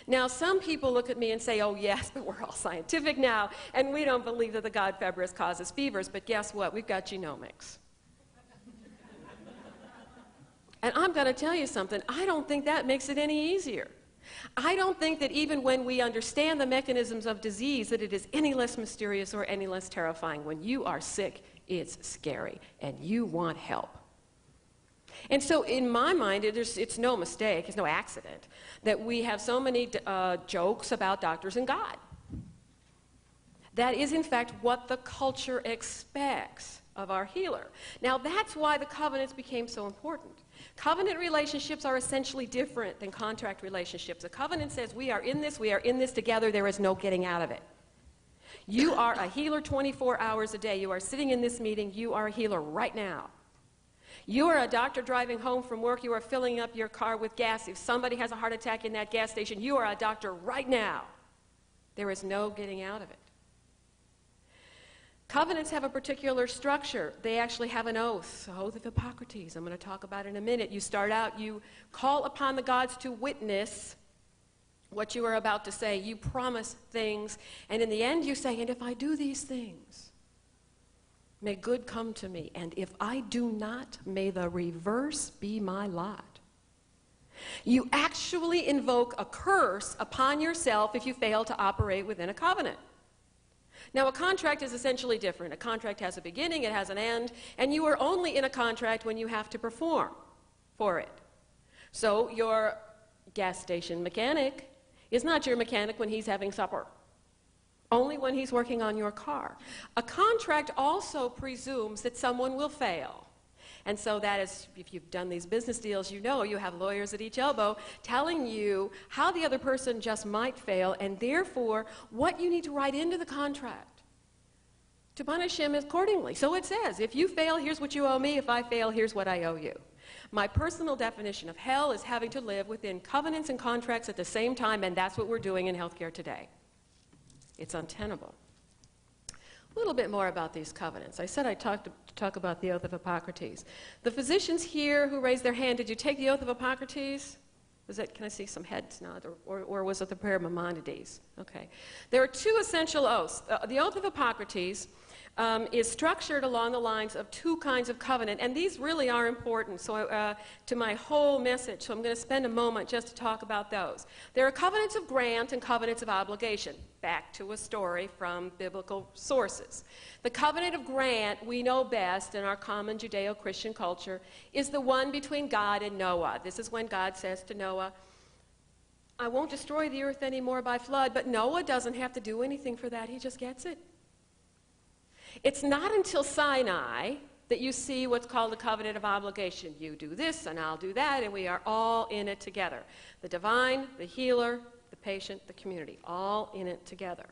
Now, some people look at me and say, oh, yes, but we're all scientific now, and we don't believe that the god February causes fevers, but guess what? We've got genomics. And I'm going to tell you something. I don't think that makes it any easier. I don't think that even when we understand the mechanisms of disease that it is any less mysterious or any less terrifying. When you are sick, it's scary, and you want help. And so in my mind, it's no mistake, it's no accident, that we have so many jokes about doctors and God. That is, in fact, what the culture expects of our healer. Now, that's why the covenants became so important. Covenant relationships are essentially different than contract relationships. A covenant says we are in this together, there is no getting out of it. You are a healer 24 hours a day. You are sitting in this meeting, you are a healer right now. You are a doctor driving home from work, you are filling up your car with gas. If somebody has a heart attack in that gas station, you are a doctor right now. There is no getting out of it. Covenants have a particular structure. They actually have an oath of Hippocrates. I'm going to talk about it in a minute. You start out, you call upon the gods to witness what you are about to say. You promise things, and in the end you say, and if I do these things, may good come to me, and if I do not, may the reverse be my lot. You actually invoke a curse upon yourself if you fail to operate within a covenant. Now, a contract is essentially different. A contract has a beginning, it has an end, and you are only in a contract when you have to perform for it. So your gas station mechanic is not your mechanic when he's having supper, only when he's working on your car. A contract also presumes that someone will fail. And so that is, if you've done these business deals, you know you have lawyers at each elbow telling you how the other person just might fail, and therefore what you need to write into the contract to punish him accordingly. So it says, if you fail, here's what you owe me. If I fail, here's what I owe you. My personal definition of hell is having to live within covenants and contracts at the same time, and that's what we're doing in healthcare today. It's untenable. A little bit more about these covenants. I said I'd talk about the oath of Hippocrates. The physicians here who raised their hand, did you take the oath of Hippocrates? Was it, can I see some heads nod, or was it the prayer of Maimonides? Okay. There are two essential oaths. The oath of Hippocrates is structured along the lines of two kinds of covenant, and these really are important to my whole message, so I'm going to spend a moment just to talk about those. There are covenants of grant and covenants of obligation. Back to a story from biblical sources. The covenant of grant, we know best in our common Judeo-Christian culture, is the one between God and Noah. This is when God says to Noah, I won't destroy the earth anymore by flood, but Noah doesn't have to do anything for that. He just gets it. It's not until Sinai that you see what's called a covenant of obligation. You do this and I'll do that, and we are all in it together. The divine, the healer, the patient, the community, all in it together.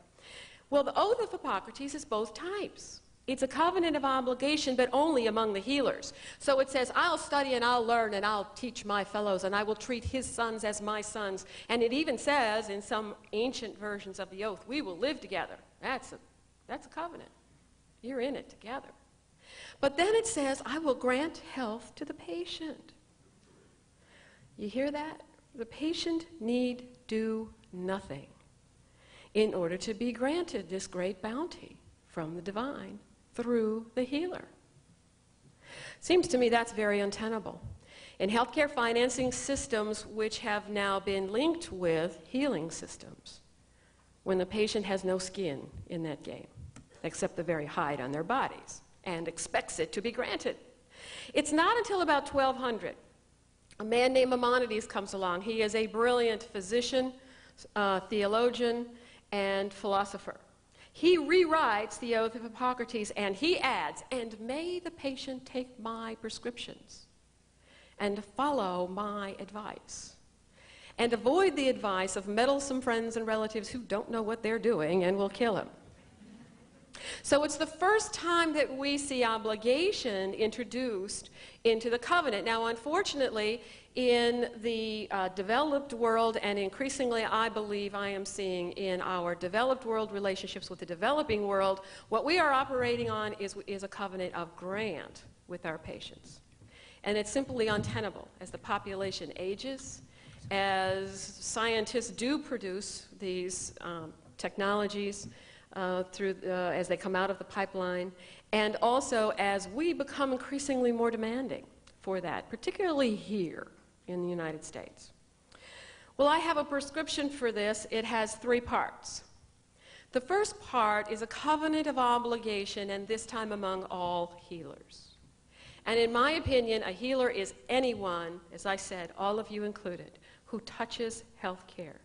Well, the oath of Hippocrates is both types. It's a covenant of obligation, but only among the healers. So it says, I'll study and I'll learn and I'll teach my fellows and I will treat his sons as my sons. And it even says in some ancient versions of the oath, we will live together. That's a covenant. You're in it together. But then it says, I will grant health to the patient. You hear that? The patient need do nothing in order to be granted this great bounty from the divine through the healer. Seems to me that's very untenable. In healthcare financing systems which have now been linked with healing systems, when the patient has no skin in that game, except the very hide on their bodies, and expects it to be granted. It's not until about 1200 a man named Maimonides comes along. He is a brilliant physician, theologian, and philosopher. He rewrites the oath of Hippocrates, and he adds, and may the patient take my prescriptions and follow my advice and avoid the advice of meddlesome friends and relatives who don't know what they're doing and will kill him. So it's the first time that we see obligation introduced into the covenant. Now, unfortunately, in the developed world, and increasingly I believe I am seeing in our developed world relationships with the developing world, what we are operating on is a covenant of grant with our patients. And it's simply untenable as the population ages as scientists do produce these technologies as they come out of the pipeline, and also as we become increasingly more demanding for that, particularly here in the United States. Well, I have a prescription for this. It has 3 parts. The first part is a covenant of obligation, and this time among all healers. And in my opinion, a healer is anyone, as I said, all of you included, who touches health care.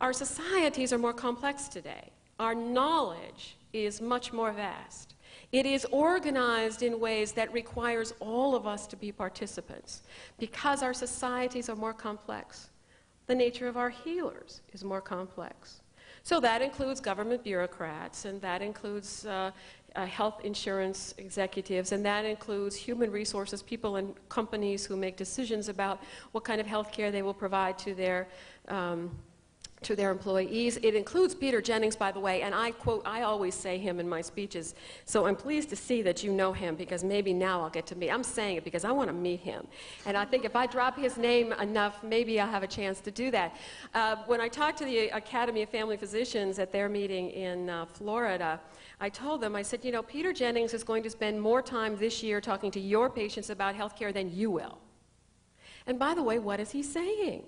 Our societies are more complex today. Our knowledge is much more vast. It is organized in ways that requires all of us to be participants. Because our societies are more complex, the nature of our healers is more complex. So that includes government bureaucrats, and that includes health insurance executives, and that includes human resources, people and companies who make decisions about what kind of health care they will provide to their employees. It includes Peter Jennings, by the way, and I always say him in my speeches, so I'm pleased to see that you know him, because maybe now I'll get to meet. I'm saying it because I want to meet him. And I think if I drop his name enough, maybe I'll have a chance to do that. When I talked to the Academy of Family Physicians at their meeting in Florida, I told them, I said, you know, Peter Jennings is going to spend more time this year talking to your patients about health care than you will. And by the way, what is he saying?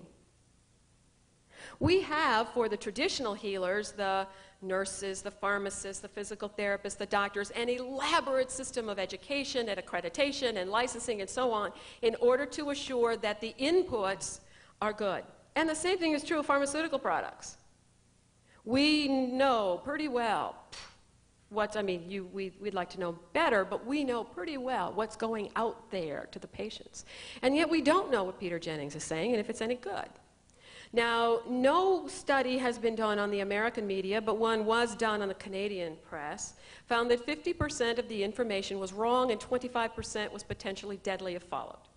We have, for the traditional healers, the nurses, the pharmacists, the physical therapists, the doctors, an elaborate system of education and accreditation and licensing and so on in order to assure that the inputs are good. And the same thing is true of pharmaceutical products. We know pretty well we'd like to know better, but we know pretty well what's going out there to the patients. And yet we don't know what Peter Jennings is saying and if it's any good. Now, no study has been done on the American media, but one was done on the Canadian press, found that 50% of the information was wrong and 25% was potentially deadly if followed.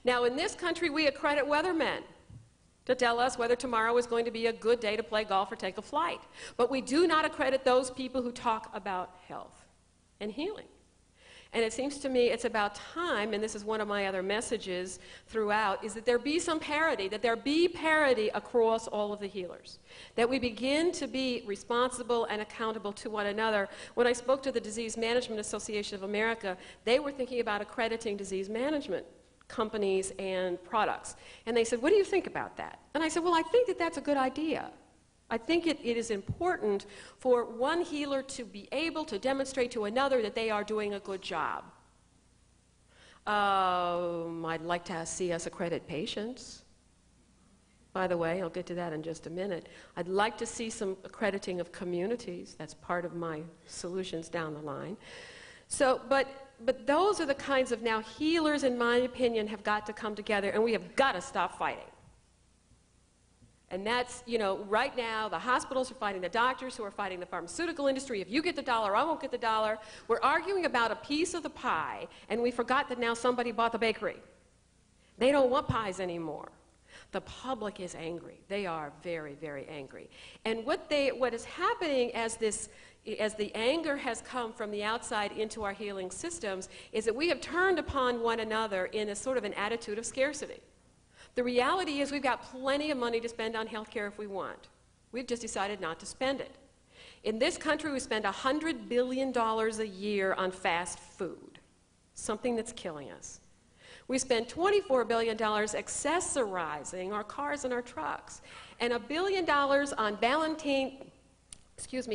Now, in this country, we accredit weathermen to tell us whether tomorrow is going to be a good day to play golf or take a flight. But we do not accredit those people who talk about health and healing. And it seems to me it's about time, and this is one of my other messages throughout, is that there be some parity, that there be parity across all of the healers, that we begin to be responsible and accountable to one another. When I spoke to the Disease Management Association of America, they were thinking about accrediting disease management companies and products. And they said, what do you think about that? And I said, well, I think that that's a good idea. I think it is important for one healer to be able to demonstrate to another that they are doing a good job. I'd like to see us accredit patients. By the way, I'll get to that in just a minute. I'd like to see some accrediting of communities. That's part of my solutions down the line. So, but those are the kinds of now healers, in my opinion, have got to come together, and we have got to stop fighting. And that's, you know, right now the hospitals are fighting the doctors who are fighting the pharmaceutical industry. If you get the dollar, I won't get the dollar. We're arguing about a piece of the pie, and we forgot that now somebody bought the bakery. They don't want pies anymore. The public is angry. They are very, very angry. And what is happening as the anger has come from the outside into our healing systems is that we have turned upon one another in a sort of an attitude of scarcity. The reality is we've got plenty of money to spend on health care if we want. We've just decided not to spend it. In this country, we spend $100 billion a year on fast food, something that's killing us. We spend $24 billion accessorizing our cars and our trucks, and $1 billion on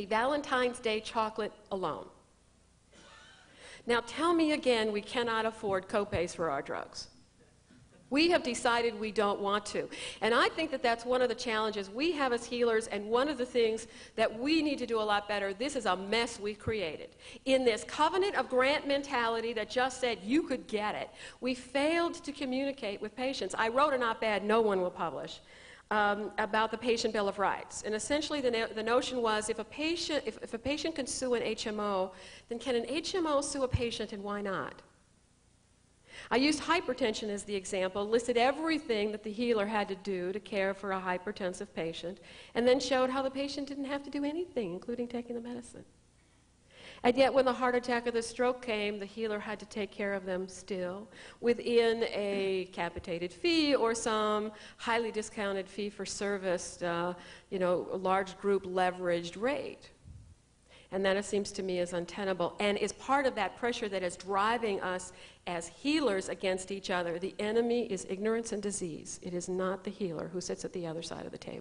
Valentine's Day chocolate alone. Now tell me again we cannot afford copays for our drugs. We have decided we don't want to. And I think that that's one of the challenges we have as healers, and one of the things that we need to do a lot better. This is a mess we created. In this covenant of grant mentality that just said you could get it, we failed to communicate with patients. I wrote an op-ed no one will publish about the Patient Bill of Rights. And essentially the notion was if a patient can sue an HMO, then can an HMO sue a patient, and why not? I used hypertension as the example, listed everything that the healer had to do to care for a hypertensive patient, and then showed how the patient didn't have to do anything, including taking the medicine. And yet when the heart attack or the stroke came, the healer had to take care of them still within a capitated fee or some highly discounted fee for service, a large group leveraged rate. And that, it seems to me, is untenable and is part of that pressure that is driving us as healers against each other. The enemy is ignorance and disease. It is not the healer who sits at the other side of the table.